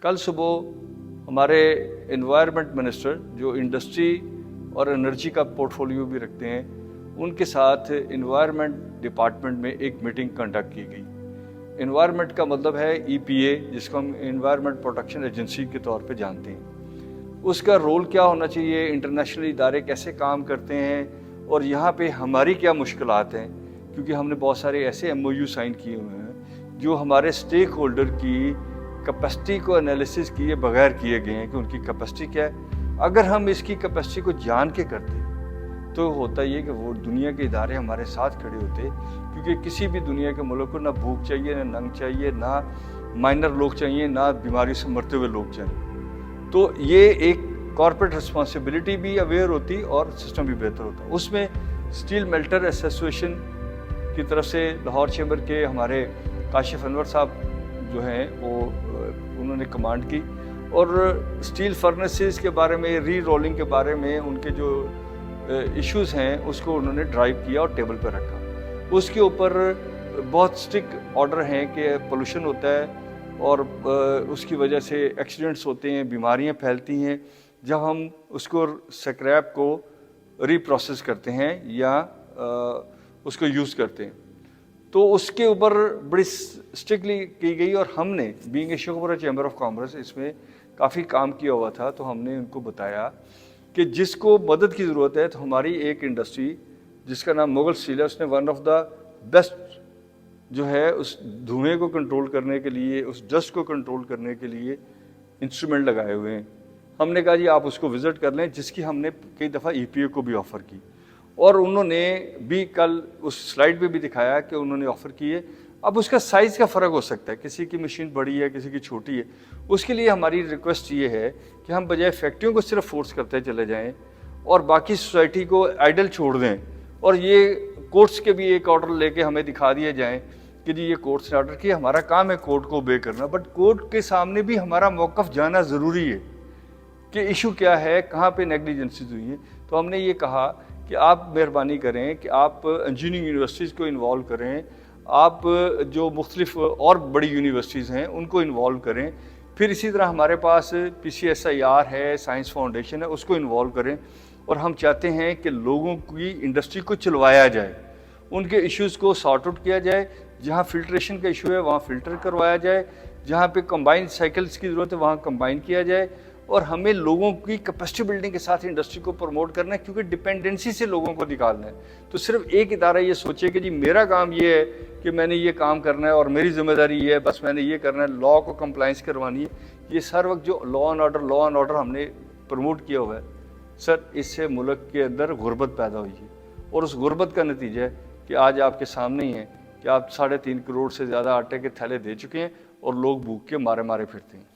कल सुबह हमारे एनवायरनमेंट मिनिस्टर जो इंडस्ट्री और एनर्जी का पोर्टफोलियो भी रखते हैं, उनके साथ एनवायरनमेंट डिपार्टमेंट में एक मीटिंग कंडक्ट की गई। एनवायरनमेंट का मतलब है EPA, जिसको हम एनवायरनमेंट प्रोटेक्शन एजेंसी के तौर पे जानते हैं। उसका रोल क्या होना चाहिए, इंटरनेशनल इदारे कैसे काम करते हैं और यहाँ पे हमारी क्या मुश्किलात हैं, क्योंकि हमने बहुत सारे ऐसे MOU साइन किए हुए हैं जो हमारे स्टेक होल्डर की कैपेसिटी को एनालिसिस किए बगैर किए गए हैं कि उनकी कैपेसिटी क्या है। अगर हम इसकी कैपेसिटी को जान के करते तो होता ये कि वो दुनिया के इदारे हमारे साथ खड़े होते, क्योंकि किसी भी दुनिया के मुल्क को ना भूख चाहिए, ना नंग चाहिए, ना माइनर लोग चाहिए, ना बीमारी से मरते हुए लोग चाहिए। तो ये एक कॉर्पोरेट रिस्पॉन्सिबिलिटी भी अवेयर होती और सिस्टम भी बेहतर होता। उसमें स्टील मेल्टर एसोसिएशन की तरफ से लाहौर चैम्बर के हमारे काशिफ अनवर साहब जो हैं वो उन्होंने कमांड की और स्टील फर्नेसेस के बारे में, री रोलिंग के बारे में, उनके जो इश्यूज़ हैं उसको उन्होंने ड्राइव किया और टेबल पर रखा। उसके ऊपर बहुत स्ट्रिक्ट ऑर्डर हैं कि पोल्यूशन होता है और उसकी वजह से एक्सीडेंट्स होते हैं, बीमारियां फैलती हैं जब हम उसको स्क्रैप को रीप्रोसेस करते हैं या उसको यूज़ करते हैं। तो उसके ऊपर बड़ी स्ट्रिक्टली की गई और हमने being a Sheikhpura chamber of commerce इसमें काफ़ी काम किया हुआ था। तो हमने उनको बताया कि जिसको मदद की ज़रूरत है, तो हमारी एक इंडस्ट्री जिसका नाम मुगल स्टील है, उसने वन ऑफ द बेस्ट जो है उस धुएं को कंट्रोल करने के लिए, उस डस्ट को कंट्रोल करने के लिए इंस्ट्रूमेंट लगाए हुए हैं। हमने कहा जी आप उसको विज़िट कर लें, जिसकी हमने कई दफ़ा EPA को भी ऑफ़र की और उन्होंने भी कल उस स्लाइड पे भी दिखाया कि उन्होंने ऑफ़र की है। अब उसका साइज़ का फ़र्क हो सकता है, किसी की मशीन बड़ी है, किसी की छोटी है। उसके लिए हमारी रिक्वेस्ट ये है कि हम बजाय फैक्ट्रियों को सिर्फ फोर्स करते चले जाएं और बाकी सोसाइटी को आइडल छोड़ दें और ये कोर्ट्स के भी एक ऑर्डर लेके हमें दिखा दिए जाएं कि जी ये कोर्ट्स ने ऑर्डर किया, हमारा काम है कोर्ट को ओबे करना। बट कोर्ट के सामने भी हमारा मौक़िफ़ जाना ज़रूरी है कि इशू क्या है, कहाँ पे नेग्लिजेंसीज हुई है। तो हमने ये कहा कि आप मेहरबानी करें कि आप इंजीनियरिंग यूनिवर्सिटीज़ को इन्वॉल्व करें, आप जो मुख्तलिफ और बड़ी यूनिवर्सिटीज़ हैं उनको इन्वॉल्व करें। फिर इसी तरह हमारे पास PCSIR है, साइंस फाउंडेशन है, उसको इन्वॉल्व करें। और हम चाहते हैं कि लोगों की इंडस्ट्री को चलवाया जाए, उनके इश्यूज़ को सॉर्ट आउट किया जाए। जहाँ फिल्ट्रेशन का इशू है वहाँ फ़िल्टर करवाया जाए, जहाँ पे कंबाइन साइकिल्स की ज़रूरत है वहाँ कंबाइन किया जाए। और हमें लोगों की कैपेसिटी बिल्डिंग के साथ इंडस्ट्री को प्रमोट करना है, क्योंकि डिपेंडेंसी से लोगों को निकालना है। तो सिर्फ एक इदारा ये सोचे कि जी मेरा काम ये है कि मैंने ये काम करना है और मेरी जिम्मेदारी ये है, बस मैंने ये करना है, लॉ को कंप्लाइंस करवानी है। ये हर वक्त जो लॉ एंड ऑर्डर हमने प्रमोट किया हुआ है सर, इससे मुल्क के अंदर गुर्बत पैदा हुई है और उस गुर्बत का नतीजा है कि आज आपके सामने ही है कि आप 3.5 करोड़ से ज़्यादा आटे के थैले दे चुके हैं और लोग भूख के मारे मारे फिरते हैं।